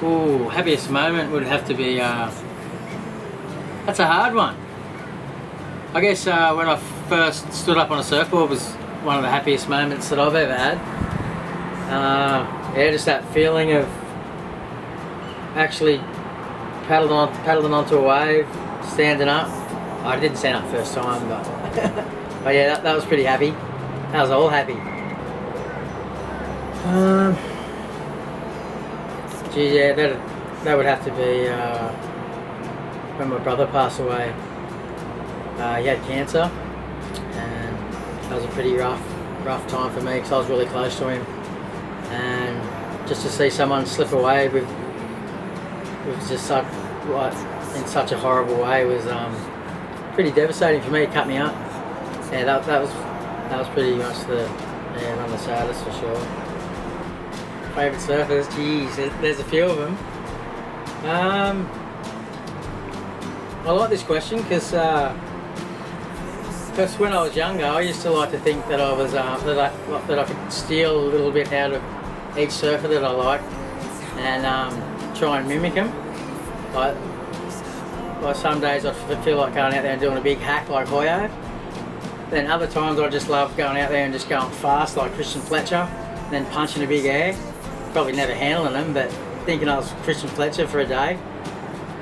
Ooh, happiest moment would have to be, that's a hard one. I guess when I first stood up on a surfboard was one of the happiest moments that I've ever had. Yeah, just that feeling of actually paddling onto a wave, standing up. I didn't stand up first time, but but yeah, that was pretty happy. That was all happy. Geez, yeah, that would have to be when my brother passed away. He had cancer, and that was a pretty rough time for me because I was really close to him, and just to see someone slip away with just such in such a horrible way was pretty devastating for me. It cut me up. Yeah, that was pretty much one of the saddest for sure. Favourite surfers? Geez, there's a few of them. I like this question because when I was younger, I used to like to think that I was that I could steal a little bit out of each surfer that I liked and try and mimic them. Like some days I feel like going out there and doing a big hack like Hoyo. Then other times I just love going out there and just going fast like Christian Fletcher, and then punching a big air. Probably never handling them, but thinking I was Christian Fletcher for a day.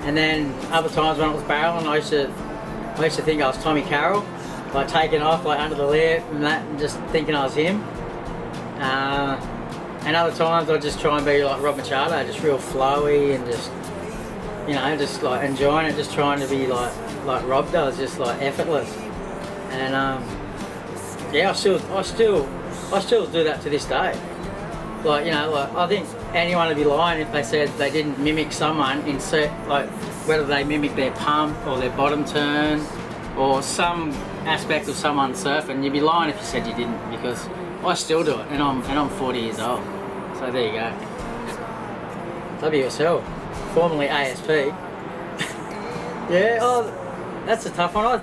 And then other times when I was barreling, I used to think I was Tommy Carroll, like taking off like under the lip and that, and just thinking I was him. And other times I just try and be like Rob Machado, just real flowy and just, you know, just like enjoying it, just trying to be like Rob does, just like effortless. And yeah, I still do that to this day. Like, you know, like I think anyone would be lying if they said they didn't mimic someone in like whether they mimic their pump or their bottom turn or some aspect of someone surfing. You'd be lying if you said you didn't, because I still do it, and I'm 40 years old. So there you go. WSL, formerly ASP. Yeah, oh, that's a tough one. I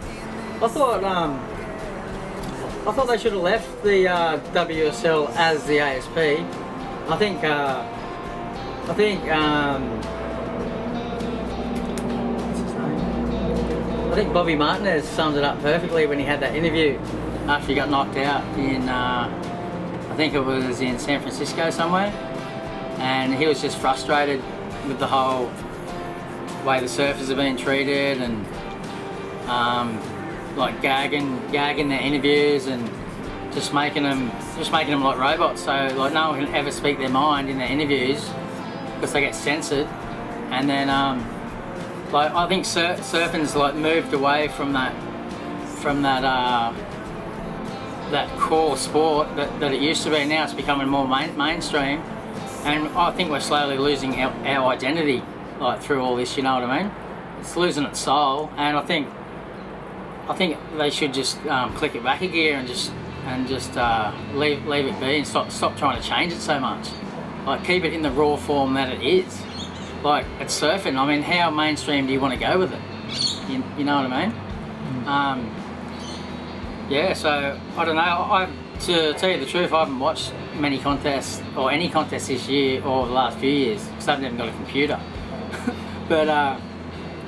thought they should have left the WSL as the ASP. I think what's his name? I think Bobby Martinez summed it up perfectly when he had that interview after he got knocked out in I think it was in San Francisco somewhere, and he was just frustrated with the whole way the surfers are being treated and like gagging their interviews and just making them like robots. So like no one can ever speak their mind in their interviews because they get censored. And then like I think surfing's like moved away from that core sport that it used to be. Now it's becoming more mainstream, and I think we're slowly losing our identity like through all this. You know what I mean? It's losing its soul, and I think they should just click it back a gear and just leave it be and stop trying to change it so much. Like keep it in the raw form that it is. Like it's surfing. I mean, how mainstream do you want to go with it? You know what I mean? Yeah. So I don't know. To tell you the truth, I haven't watched many contests or any contests this year or the last few years because I haven't even got a computer. But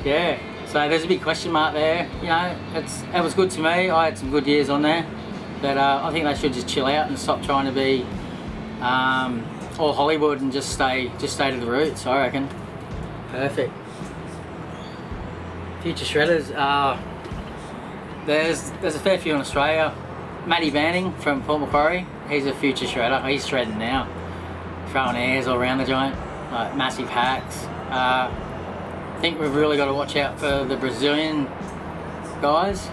yeah. So there's a big question mark there. You know, it was good to me. I had some good years on there, but I think they should just chill out and stop trying to be all Hollywood and just stay to the roots. I reckon. Perfect. Future shredders. There's a fair few in Australia. Matty Banning from Port Macquarie. He's a future shredder. He's shredding now, throwing airs all around the joint, like massive hacks. I think we've really got to watch out for the Brazilian guys.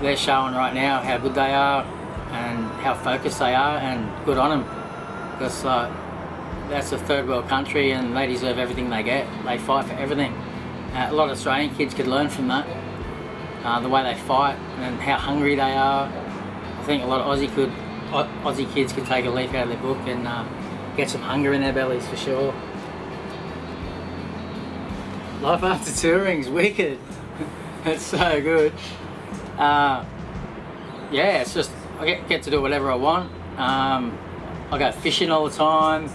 They're showing right now how good they are and how focused they are, and good on them, because that's a third world country and they deserve everything they get. They fight for everything. A lot of Australian kids could learn from that, the way they fight and how hungry they are. I think a lot of Aussie kids could take a leaf out of their book and get some hunger in their bellies for sure. Life after touring's wicked. It's so good. Yeah, it's just I get to do whatever I want. I go fishing all the time.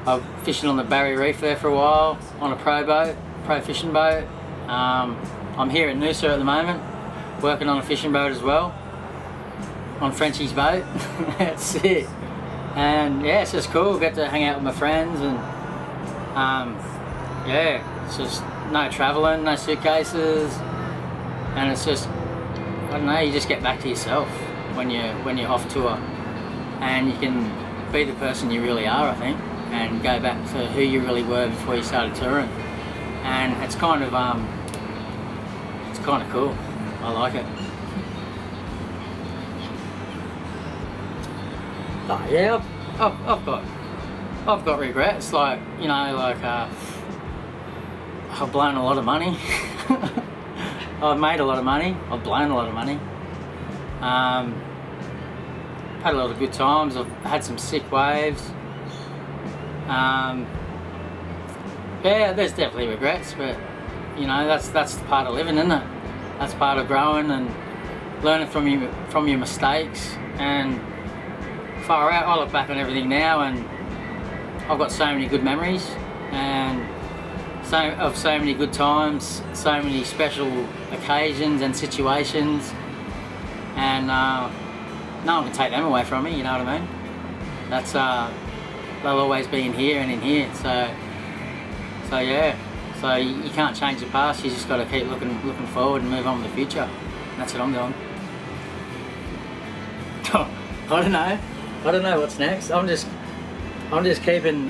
I was fishing on the Barrier Reef there for a while on a pro fishing boat. I'm here at Noosa at the moment, working on a fishing boat as well, on Frenchie's boat. That's it. And yeah, it's just cool. Get to hang out with my friends, and yeah, it's just no travelling, no suitcases, and it's just, I don't know, you just get back to yourself when you're off tour, and you can be the person you really are, I think, and go back to who you really were before you started touring. And it's kind of cool. I like it. Oh, yeah, I've got regrets. Like, you know, like I've blown a lot of money. I've made a lot of money. I've blown a lot of money. Had a lot of good times. I've had some sick waves. Yeah, there's definitely regrets, but you know, that's part of living, isn't it? That's part of growing and learning from your mistakes. And far out, I look back on everything now, and I've got so many good memories, and so many good times, so many special occasions and situations, and no one can take them away from me. You know what I mean? That's they'll always be in here and in here. So yeah. So you can't change the past. You just got to keep looking forward and move on with the future. And that's what I'm doing. I don't know what's next. I'm just keeping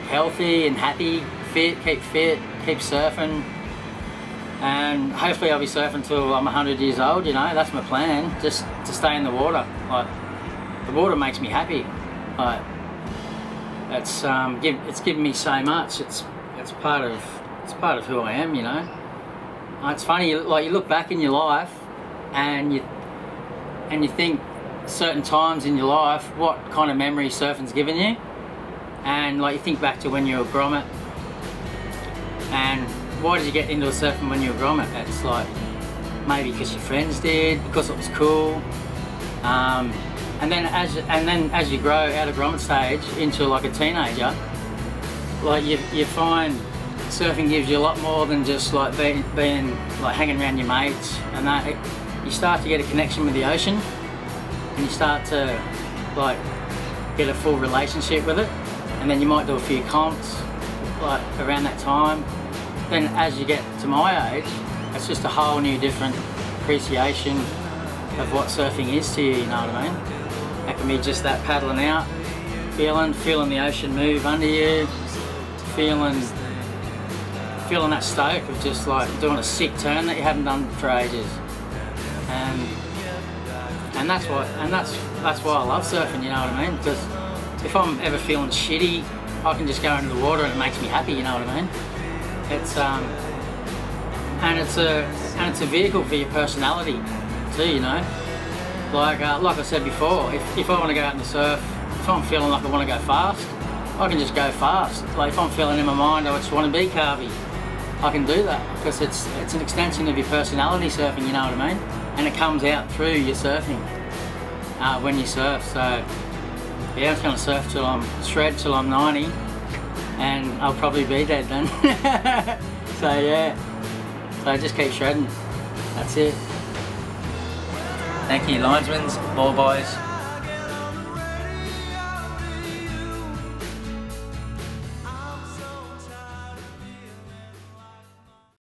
healthy and happy, keep fit, keep surfing, and hopefully I'll be surfing till I'm 100 years old. You know, that's my plan. Just to stay in the water. Like, the water makes me happy. Like, it's given me so much. It's part of who I am, you know. It's funny, like, you look back in your life and you think certain times in your life what kind of memory surfing's given you, and like you think back to when you were a grommet, and why did you get into surfing when you were a grommet? It's like maybe because your friends did, because it was cool, and then as you grow out of grommet stage into like a teenager, like you find surfing gives you a lot more than just like being like hanging around your mates, and that you start to get a connection with the ocean, and you start to like get a full relationship with it, and then you might do a few comps like around that time. Then as you get to my age, it's just a whole new different appreciation of what surfing is to you, you know what I mean? That can be just that paddling out, feeling the ocean move under you, feeling that stoke of just like doing a sick turn that you haven't done for ages, and that's why I love surfing. You know what I mean? Because if I'm ever feeling shitty, I can just go into the water and it makes me happy. You know what I mean? It's it's a vehicle for your personality too. You know, like I said before, if I want to go out and surf, if I'm feeling like I want to go fast, I can just go fast. Like if I'm feeling in my mind I just want to be carvy, I can do that, because it's an extension of your personality, surfing, you know what I mean? And it comes out through your surfing when you surf. So yeah, I'm just gonna surf till I'm shred till I'm 90, and I'll probably be dead then. So yeah, so just keep shredding. That's it. Thank you, linesmen, ball boys.